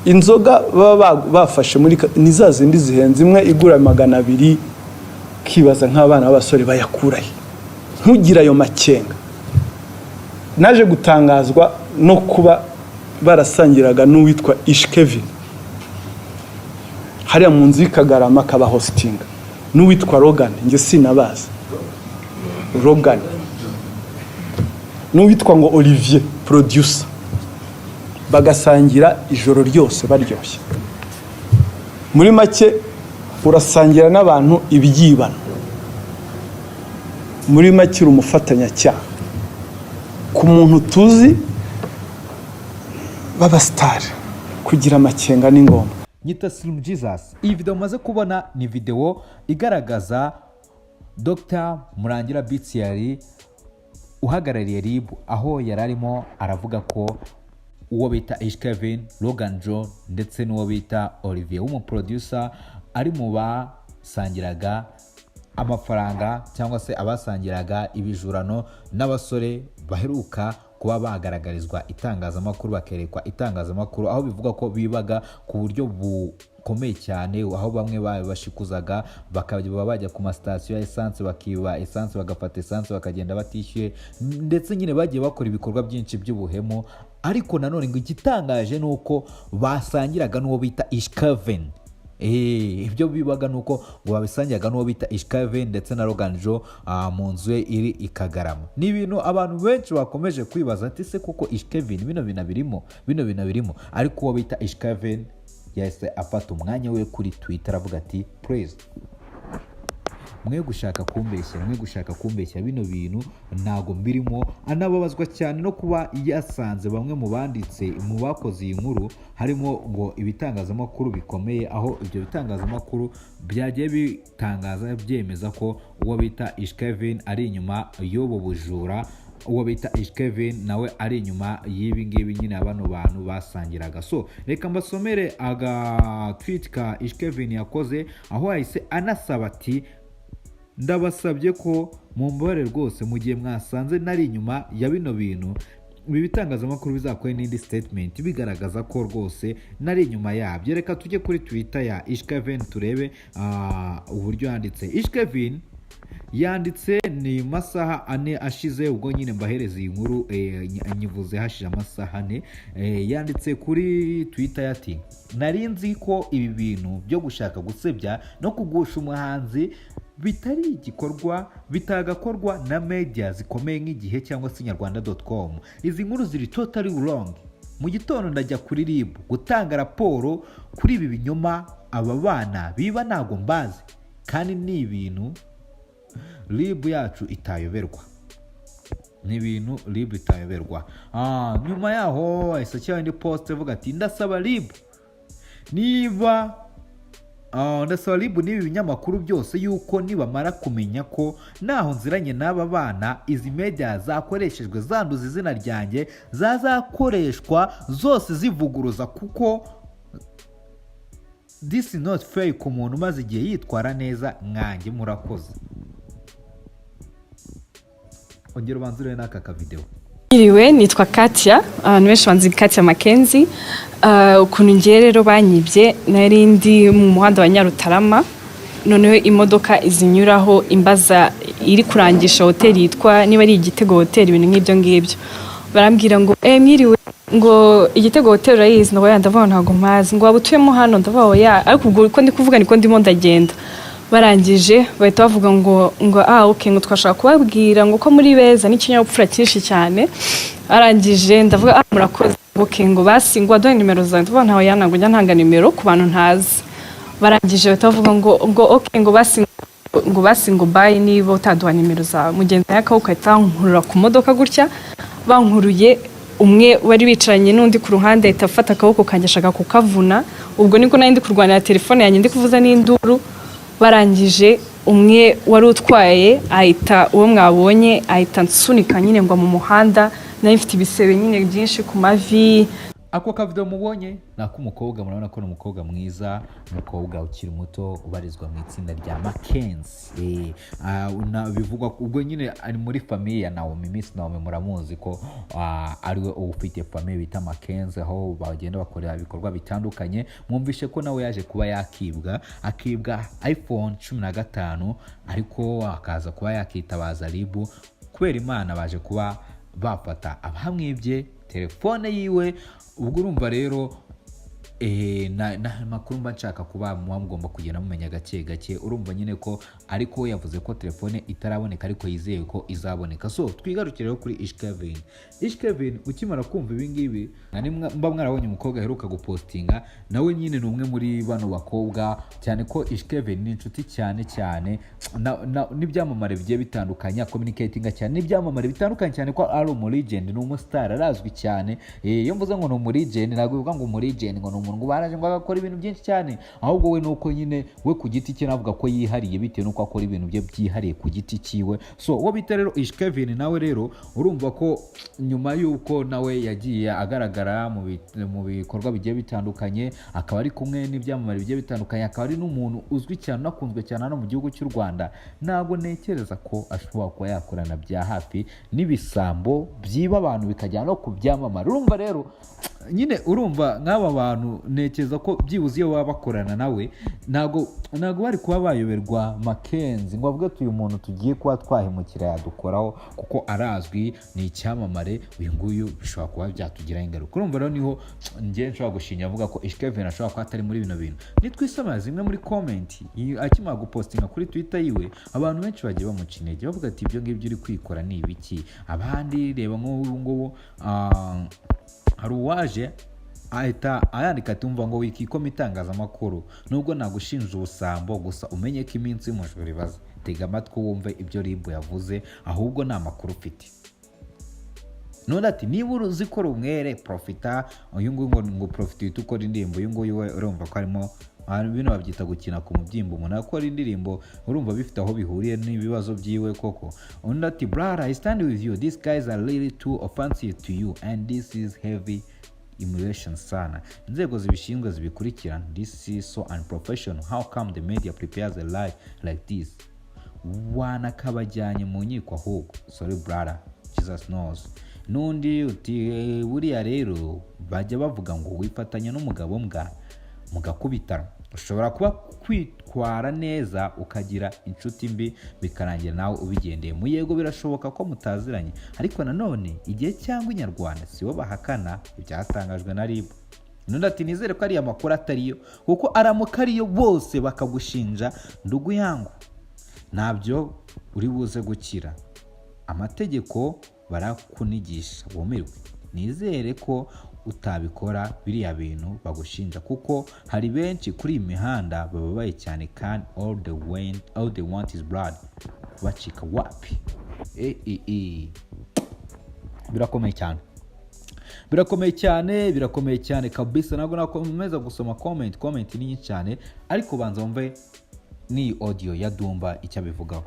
inzoga baba bafashe muri ni za zindi zihenze, imwe igura 200, kibaza nk'abana b'abasore bayakurahe ntugira ayo makenga. Naje gutangazwa no kuba barasangiraga n'uwitwa KEVIN hariya mu nzu y'Ikagarama kaba hostinga n'uwitwa Logan, nge sinabaza Logan, n'uwitwa ngo Olivier producer, bagasangira ijoro ryose baryoshye. Muri make urasangira n'abantu ibyibano, muri make umufatanya cyaha ku muntu tuzi baba star kugira amakenga ni ngombwa. Nyita Slim Jesus. Iyi video maze kubona ni video igaragaza Dr. Murangira Bitiari uhagarariye RIB, aho yararimo aravuga ko uwo bita KEVIN, Logan John ndetse n'uwo bita Olivier w'umuproducer ari mu basangiraga amafaranga cyangwa se abasangiraga ibijurano n'abasore baheruka kuba bagaragarizwa itangazamakuru, bakerekwa itangazamakuru, aho bivuga ko bibaga ku buryo bukomeye cyane, aho bamwe bashikuzaga bakaba bajya ku masitasiyo ya essence bakiba essence, bagafata essence bakagenda batishyuye, ndetse nyine bagiye bakora ibikorwa byinshi by'ubuhemu. Ariko nanone ngo igitangaje nuko basangiraga n'uwo bita KEVIN. Ibyo bibaga nuko ngo babisangiraga n'uwo bita KEVIN ndetse na Logan John mu nzu iri Ikagarama. Ni ibintu abantu benshi bakomeje kwibaza ati se koko KEVIN bino bintu birimo, ariko uwo bita KEVIN yahise afata umwanya we kuri Twitter avuga ati please mwe gushaka kumbeshya bino bintu ntago mbirimo. Anababazwa cyane no kuba yasanze bamwe mu banditse mu bakoze iyi nkuru harimo ngo ibitangazamakuru bikomeye, aho ibyo bitangazamakuru byagiye bitangaza byemeza ko uwo bita KEVIN ari inyuma y'ubu bujura, uwo bita KEVIN nawe ari inyuma y'ibi ngibi nyine abano bantu basangiraga. So reka mbasomere aga tweet ka KEVIN yakoze, aho yahise anasaba ati ndabasabye ko mumbare rwose mu gihe mwasanze nari inyuma ya bino bintu, ibi bitangazamakuru bizakora n'indi statement bigaragaza ko rwose nari inyuma yabyo. Reka tujye kuri Twitter ya KEVIN turebe uburyo yanditse. KEVIN yanditse ni masaha 4 ashize, ubwo nyine mbahereza iyi nkuru nyivuze hashije amasaha 4. Yanditse kuri Twitter yati nari nzi ko ibi bintu byo gushaka gusebya no kugusha umuhanzi bitari igikorwa bitagakorwa na media zikomeye nk'igihe cyangwa se inyarwanda.com. Izi nkuru ziri totally wrong. Mu gitondo ndajya kuri RIB gutanga raporo kuri ibi binyoma aba bana biba ntago mbazi, kandi ni ibintu RIB yacu itayoberwa, ni ibintu RIB itayoberwa. Nyuma yaho ahise cyangwa indi post ivuga ati ndasaba RIB n'ibi binyamakuru byose yuko nibamara kumenya ko naho nziranye n'aba bana izi media zakoreshejwe zanduza izina ryanjye zazakoreshwa zose zivuguruza, kuko this is not fair ku muntu umaze igihe yitwara neza nkanjye. Murakoze. Ongera ubanzure n'aka video. Iriwe nitwa Katia, abantu benshi banzi Katia Makenzi. Ukuntu ngiye rero banyibye nari ndi mu muhanda wa Nyarutarama, noneho imodoka izinyuraho imbaza iri kurangisha hoteli yitwa niba ari Igitego Hotel, ibintu nk'ibyo ngibyo. Barambwira ngo mwiriwe, ngo Igitego Hotel urayizi? Ndavuga ntago mpazi. Ngo wabutuyemo hano? Ndavuga oya, ariko ubwo uko ndi kuvuga niko ndimo ndagenda. Barangije bahita bavuga ngo okay, ngo twashaka kubabwira ngo ko muri beza n'ikinyabupfura cyinshi cyane. Arangije ndavuga murakoze. Okay, ngo basi ngo aduhe nimero zanjye. Ndavuga ntaho yana ngo njya ntanga nimero ku bantu ntazi. Barangije bahita bavuga ngo okay, ngo basi ngo bye niba utaduha nimero zawe. Mugenzi yakawuka itankurura ku modoka gutya, bankuruye umwe wari bicaranye n'undi ku ruhande ahita afata akaboko kanjye kukavuna. Ubwo niko nari ndi kurwanira telefone yanjye ndi kuvuza n'induru. Barangije umwe wari utwaye ahita uwo mwabonye ahita nsunika nyine ngo mu muhanda, nari mfite ibisebe nyine byinshi ku mavi. ako kavido mubonye ni ak'umukobwa, murabona ko ni umukobwa mwiza, umukobwa ukiri muto ubarizwa mu itsinda rya Mackenzie. Bivugwa ubwo nyine ari muri famiye ya Naomi. Miss Naomi muramuzi ko ariwe ufite famiye bita Mackenzie, aho bagenda bakorera ibikorwa bitandukanye. Mwumvishe ko nawe yaje kuba akibwa iPhone 15 ariko akaza kuba yakitabaza RIB. Kubera Imana baje kuba bafata abamwibye telefone yiwe. Ubwo urumva rero na makuru mba nshaka kuba mugomba kugenda mumenya gake gake. Urumva nyine ko ariko yavuze ko telefone itaraboneka ariko yizeye ko izaboneka. So twigarukire rero kuri Kevin ukimara kumva ibi ngibi mba mwarabonye umukobwa aheruka gupostinga, nawe nyine ni umwe muri bano bakobwa, cyane ko Kevin ni inshuti cyane n'ibyamamare bigiye bitandukanye, communicating cyane n'ibyamamare bitandukanye, cyane ko ari legend, ni umustar arazwi cyane. Iyo mvuze ngo ni legend ntabwo bivuga ngo legend ngo ni ngo baraje ngo agakora ibintu byinshi cyane, ahubwo we nuko nyine we ku giti cye navuga ko yihariye bitewe nuko akora ibintu bye byihariye ku giti cyiwe. So wo bita rero Kevin nawe rero urumva ko nyuma yuko nawe yagiye agaragara mu bikorwa bigiye bitandukanye, akaba ari kumwe n'ibyamamare bigiye bitandukanye, akaba ari n'umuntu uzwi cyane nakunzwe cyane hano mu gihugu cy'u Rwanda. Ntabwo ntekereza ko ashobora kuba yakorana bya hafi n'ibisambo byiba abantu bikajyana no ku byamamare. Urumva rero nyine urumva nk'aba bantu ntekereza ko byibuze iyo baba bakorana nawe ntago bari kuba bayoberwa Mackenzie ngo avuge uyu muntu tugiye kuba twahemukira yadukoraho, kuko arazwi, ni icyamamare, uyu nguyu bishobora kuba byatugiraho ingaruka. Urumva rero niho njye nshobora gushinya avuga ko Kevin ashobora kuba atari muri bino bintu. Nitwisomera zimwe muri comment akimara gupostinga kuri Twitter yiwe, abantu benshi bagiye bamuca intege bavuga ati ibyo ngibyo uri kwikora ni ibiki. Abandi reba nk'ubu ngubu hari uwaje ahita ayandika ati umva ngo wikikoma itangazamakuru, nubwo nagushinja ubusambo, gusa umenye ko iminsi y'umujura ibaza. Tega amatwi wumve ibyo RIB yavuze, ahubwo nta makuru ufite. None ati niba uzi ko rumwere profita, uyu nguyu ngo profita uhita ukora indirimbo. Uyu nguyu we urumva ko arimo bino babyita gukina ku mubyimba. Umuntu akora indirimbo urumva bifite aho bihuriye n'ibibazo byiwe koko. Undi ati brother, I stand with you, these guys are really too offensive to you and this is heavy humiliation sana. Inzego zibishinzwe zibikurikirana, this is so unprofessional. How come the media prepares a lie like this? Wanakabajyanye mu nkiko ahubwo. Sorry brother, Jesus knows. Nundi uti buriya rero bajya bavuga ngo wifatanya n'umugabo mbwa mugakubitana. Ushobora kuba kwitwara neza ukagira inshuti mbi bikarangira nawe ubigendeye mu yego. Birashoboka ko mutaziranye, ariko nanone igihe cyangwa inyarwanda sibo bahakana ibyatangajwe na RIB. Nundi ati nizere ko ari amakuru atariyo, kuko aramuka ariyo bose bakagushinja ndugu yangu ntabyo uri buze gukira. Amategeko barakunigisha wumirwe. Nizere ko utabikora biriya bintu bagushinja, kuko hari benshi kuri imihanda bababaye cyane kandi all they want is blood. Bacika wapi? Birakomeye cyane kabisa. Ntabwo nakomeza gusoma comment ni nyinshi cyane, ariko banza wumve ni audio ya Dumba icyo abivugaho.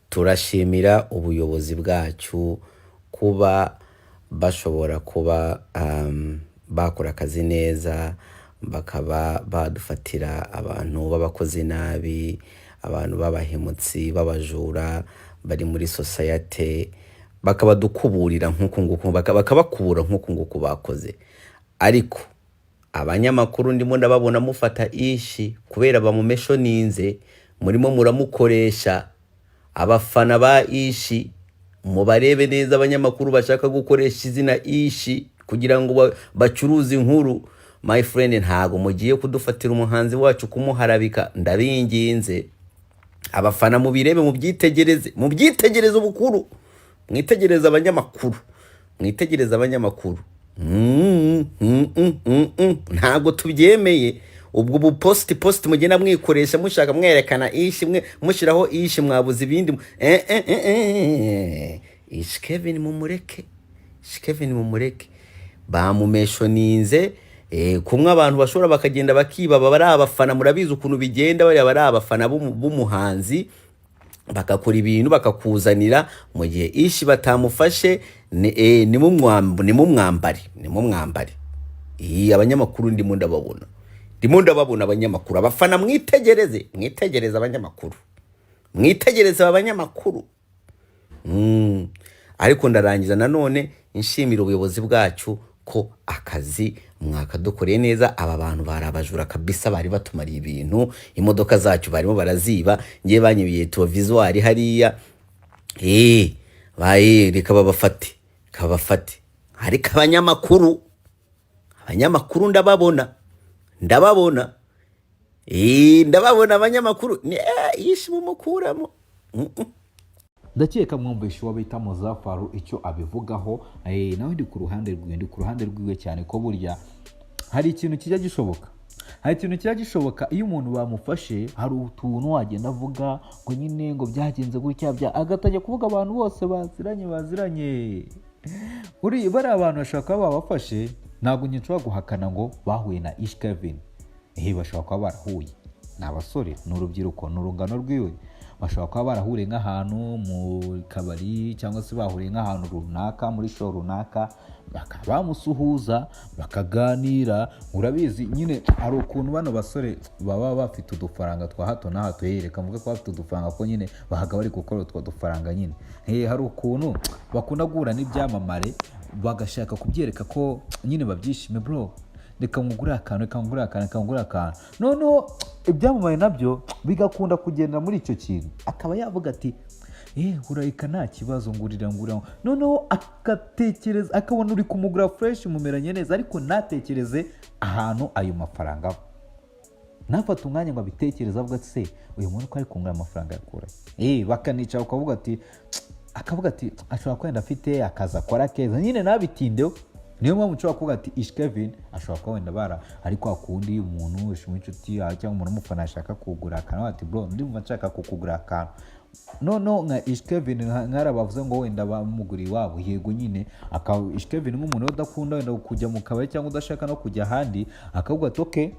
Turashimira ubuyobozi bwacu kuba bashobora kuba bakora akazi neza, bakaba badufatira abantu b'abakozi nabi, abantu b'abahemutsi, b'abajura bari muri society, bakabadukuburira nk'uko nguko, bakabakubura nk'uko nguko bakoze. Ariko abanyamakuru ndimo ndababona mufata ishi kubera bamumeshoninze, murimo muramukoresha. Abafana ba ishi mubarebe neza, abanyamakuru bashaka gukoresha izina ishi kugira ngo bacuruze inkuru. My friend, ntago mugiye kudufatira umuhanzi wacu kumuharabika. Ndabinginze abafana mubirebe, mubyitegereze ubukuru, mwitegereze abanyamakuru. Ntago tubyemeye. Ubwo bu post mugenda mwikoresha mushaka mwerekana ishi, mushiraho ishi, mwabuze ibindi. Kevin mumureke. Bamumeshoninze kumwe abantu bashobora bakagenda bakiba, bari abafana. Murabizi ukuntu bigenda, bari abafana b'umuhanzi bakakora ibintu bakakuzanira mu gihe ishi batamufashe. Ni mu mwambari. abanyamakuru ndimo ndababona abanyamakuru abafana mwitegereze abanyamakuru ariko ndarangiza nanone inshimira ubuyobozi bwacu ko akazi mwakadukoreye neza. Aba bantu barabajura kabisa, bari batumariye ibintu, imodoka zacu barimo baraziba, ngiye banyibiye to visual hariya reka babafate ariko abanyamakuru ndababona abanyamakuru yishima umukuramo. ndakeka mwumvishe uwo bita Muzafaru icyo abivugaho. Nawe ndi ku ruhande rwiwe cyane ko burya hari ikintu kijya gishoboka iyo umuntu bamufashe, hari utuntu wagenda avuga ngo nyine ngo byagenze gutya agatajya kuvuga abantu bose baziranye bari abantu bashaka kuba babafashe. Ntabwo nshobora guhakana ngo bahuye na Kevin. Bashobora kuba barahuye, ni abasore, ni urubyiruko, ni urungano rwiwe, bashobora kuba barahuriye nk'ahantu mu kabari cyangwa se bahuriye nk'ahantu runaka muri show runaka, bakaba bamusuhuza bakaganira. Urabizi nyine hari ukuntu bano basore baba bafite udufaranga twa hato na hato, reka mvuge ko bafite udufaranga ko nyine bahaga bari gukora utwo dufaranga nyine. Hari ukuntu bakunda guhura n'ibyamamare bagashaka kubyereka ko nyine babyishime, bro reka ngugure akantu. Noneho ibyamamare nabyo bigakunda kugenda muri icyo kintu, akaba yavuga ati urayika nta kibazo ngurira. Noneho akatekereza, akabona uri kumugura fresh mumeranye neza, ariko natekereze ahantu ayo mafaranga ava. Nafata umwanya ngo abitekereze, avuga ati se uyu muntu ko ari kungura amafaranga yakura. Bakanica akavuga ati ashobora kwenda afite akazi akora keza nyine nabitindeho. Niyo mpamvu nshobora kuvuga ati Kevin ashobora kuba wenda ariko akundi umuntu w'inshuti cyangwa umuntu umufana ashaka kugura akantu, ati bro ndumva nshaka kukugura akantu. No nka Kevin nkarabavuze ngo wenda bamuguriye iwabo, yego nyine Kevin nk'umuntu udakunda wenda kujya mu kabari cyangwa udashaka no kujya ahandi, akavuga ati okay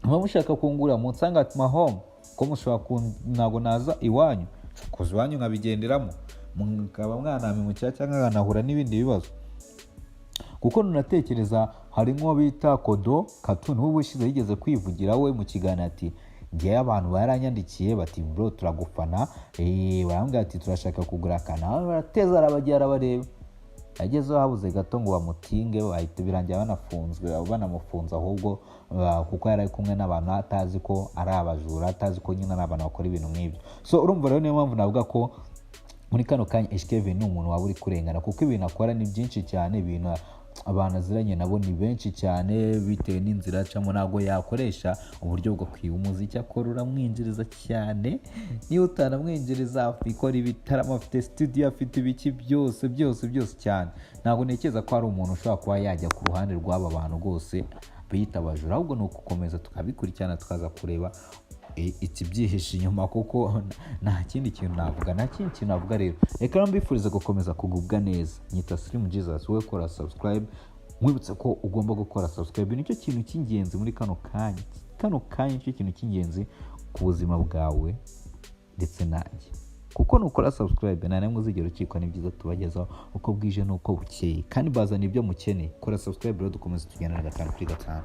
muba mushaka kungura munsanga at my home, ko mushobora ntabwo naza iwanyu, koze iwanyu nkabigenderamo mukaba mwanamimukira cyangwa nkanahura n'ibindi bibazo. Kuko nunatekereza hari nko bita Kodo Katuni w'ubushize yigeze kwivugira we mu kiganiro ati ngiye abantu baranyandikiye bati bro turagufana, barambwira ati turashaka kugura akantu, barateza arabagira bareba. Yagezeho habuze gato ngo bamutinge, bahita birangira banamufunze ahubwo kuko yari kumwe n'abantu atazi ko ari abajura, atazi ko nyine ari abantu bakora ibintu nk'ibyo. So urumva rero niyo mpamvu navuga ko muri kano kanya Kevin ni umuntu waba uri kurengana, kuko ibintu akora ni byinshi cyane, ibintu abantu aziranye nabo ni benshi cyane bitewe n'inzira acamo. Ntabwo yakoresha uburyo bwo kwiba umuziki akora, uramwinjiriza cyane. Niyo utanamwinjiriza akora ibitaramo, afite studio, afite ibiki byose cyane. Ntabwo ntekereza ko hari umuntu ushobora kuba yajya ku ruhande rw'aba bantu rwose biyita abajura, ahubwo ni ukukomeza tukabikurikirana tukaza kureba ikibyihishe inyuma, kuko nta kindi kintu navuga. Rero reka mbifurize gukomeza kugubwa neza. Nyita Slim Jesus, wowe kora subscribe, mwibutse ko ugomba gukora subscribe. Nicyo kintu cy'ingenzi muri kano kanya nicyo kintu cy'ingenzi ku buzima bwawe ndetse nanjye, kuko nukora subscribe nta namwe uzigera ukikwa n'ibyiza tubagezaho uko bwije n'uko bukeye, kandi bazana ibyo mukeneye. Kora subscribe rero dukomeze tugendana 5 kuri 5.